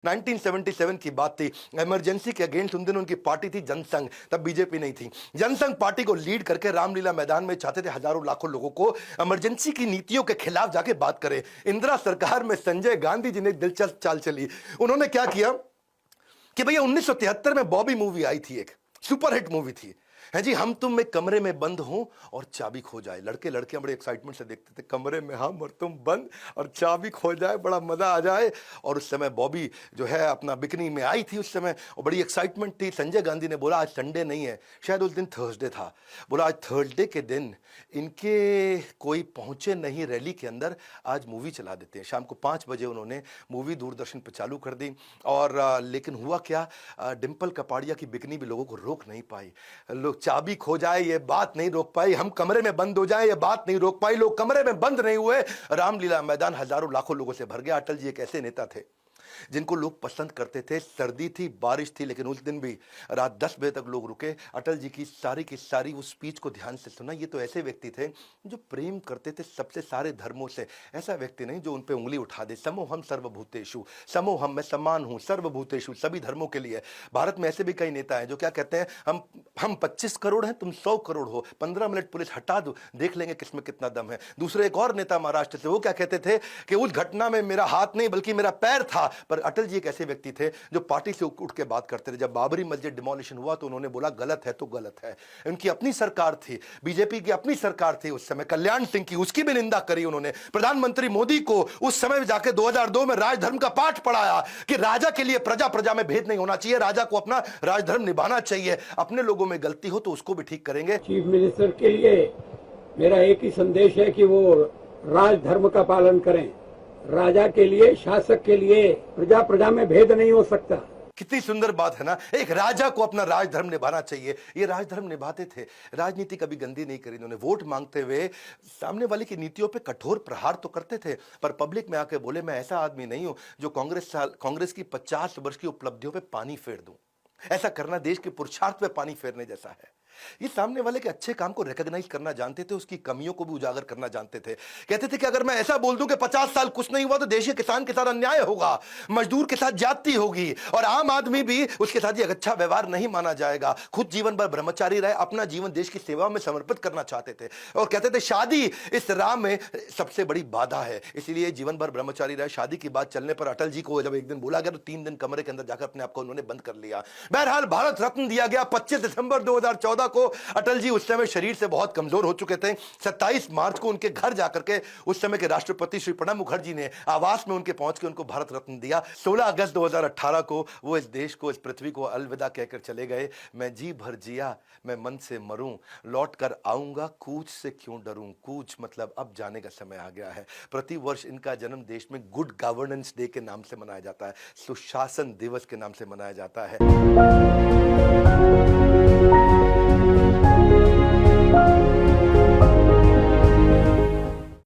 1977 की बात थी, इमरजेंसी के अगेंस्ट उन दिन उनकी पार्टी थी जनसंघ, तब बीजेपी नहीं थी। जनसंघ पार्टी को लीड करके रामलीला मैदान में चाहते थे हजारों लाखों लोगों को इमरजेंसी की नीतियों के खिलाफ जाके बात करें। इंदिरा सरकार में संजय गांधी जी ने दिलचस्प चाल चली। उन्होंने क्या किया कि भैया 1973 में बॉबी मूवी आई थी, एक सुपरहिट मूवी थी, है जी, हम तुम एक कमरे में बंद हो और चाबी खो जाए। लड़के लड़कियां बड़े एक्साइटमेंट से देखते थे, कमरे में हम और तुम बंद और चाबी खो जाए, बड़ा मजा आ जाए। और उस समय बॉबी जो है अपना बिकनी में आई थी उस समय, और बड़ी एक्साइटमेंट थी। संजय गांधी ने बोला आज संडे नहीं है, शायद उस दिन थर्सडे था, बोला आज थर्सडे के दिन इनके कोई पहुंचे नहीं रैली के अंदर, आज मूवी चला देते हैं। शाम को 5 बजे उन्होंने मूवी दूरदर्शन पर चालू कर दी। और लेकिन हुआ क्या, डिम्पल कपाड़िया की बिकनी भी लोगों को रोक नहीं पाई। लोग चाबी खो जाए ये बात नहीं रोक पाई, हम कमरे में बंद हो जाए ये बात नहीं रोक पाई। लोग कमरे में बंद नहीं हुए, रामलीला मैदान हजारों लाखों लोगों से भर गया। अटल जी एक ऐसे नेता थे जिनको लोग पसंद करते थे। सर्दी थी, बारिश थी, लेकिन उस दिन भी रात 10 बजे तक लोग रुके, अटल जी की सारी उस स्पीच को ध्यान से सुना। ये तो ऐसे व्यक्ति थे जो प्रेम करते थे सबसे सारे धर्मों से। ऐसा व्यक्ति नहीं जो उन पे उंगली उठा दे। समोहम सर्वभूतेषु, समोहम मैं समान हूं सर्वभूतेषु, सभी धर्मों के लिए। भारत में ऐसे भी कई नेता हैं जो क्या कहते हैं, हम 25 करोड़ हैं, तुम 100 करोड़ हो, 15 मिनट पुलिस हटा दो, देख लेंगे किसमें कितना दम है। दूसरे एक और नेता महाराष्ट्र से, वो क्या कहते थे कि उस घटना में मेरा हाथ नहीं बल्कि मेरा पैर था। पर अटल जी एक ऐसे व्यक्ति थे जो पार्टी से उठ के बात करते थे। जब बाबरी मस्जिद डिमोलिशन हुआ तो उन्होंने बोला गलत है तो गलत है। उनकी अपनी सरकार थी, बीजेपी की अपनी सरकार थी उस समय, कल्याण सिंह की, उसकी भी निंदा करी उन्होंने। प्रधानमंत्री मोदी को उस समय जाके 2002 में राजधर्म का पाठ पढ़ाया कि राजा के लिए प्रजा प्रजा में भेद नहीं होना चाहिए, राजा को अपना राजधर्म निभाना चाहिए। अपने लोगों में गलती हो तो उसको भी ठीक करेंगे। चीफ मिनिस्टर के लिए मेरा एक ही संदेश है कि वो राजधर्म का पालन करें। राजा के लिए, शासक के लिए प्रजा प्रजा में भेद नहीं हो सकता। कितनी सुंदर बात है ना, एक राजा को अपना राजधर्म निभाना चाहिए। ये राजधर्म निभाते थे, राजनीति कभी गंदी नहीं करी इन्होंने। वोट मांगते हुए सामने वाले की नीतियों पे कठोर प्रहार तो करते थे, पर पब्लिक में आके बोले मैं ऐसा आदमी नहीं हूं जो कांग्रेस की 50 वर्ष की उपलब्धियों पे पानी फेर दूं। ऐसा करना देश के पुरुषार्थ पे पानी फेरने जैसा है। ये सामने वाले के अच्छे काम को रिकॉग्नाइज करना जानते थे, उसकी कमियों को भी उजागर करना जानते थे। कहते थे कि अगर मैं ऐसा बोल दूं कि 50 साल कुछ नहीं हुआ तो देश के किसान के साथ अन्याय होगा, मजदूर के साथ ज्यादती होगी, और आम आदमी भी उसके साथ ये अच्छा व्यवहार नहीं माना जाएगा। खुद जीवन भर ब्रह्मचारी रहे, अपना जीवन देश की सेवा में समर्पित करना चाहते थे, और कहते थे शादी इस राह में सबसे बड़ी बाधा है, इसलिए जीवन भर ब्रह्मचारी रहे। शादी की बात चलने पर अटल जी को जब एक दिन बोला गया तो 3 दिन कमरे के अंदर जाकर अपने आप को उन्होंने बंद कर लिया। बहरहाल भारत रत्न दिया गया 25 दिसंबर 2014 को। अटल जी उस समय शरीर से बहुत कमजोर हो चुके थे। 27 मार्च को उनके घर जाकर के उस समय के राष्ट्रपति श्री प्रणब मुखर्जी ने आवास में उनके पहुंच के उनको भारत रत्न दिया। 16 अगस्त 2018 को वो इस देश को, इस पृथ्वी को अलविदा कहकर चले गए। मैं जी भर जिया, मैं मन से मरूं, लौट कर आऊंगा, कूच से क्यों डरूं। कूच मतलब अब जाने का समय आ गया है। प्रति वर्ष इनका जन्म देश में गुड गवर्नेंस डे के नाम से मनाया जाता है, सुशासन दिवस के नाम से मनाया जाता है।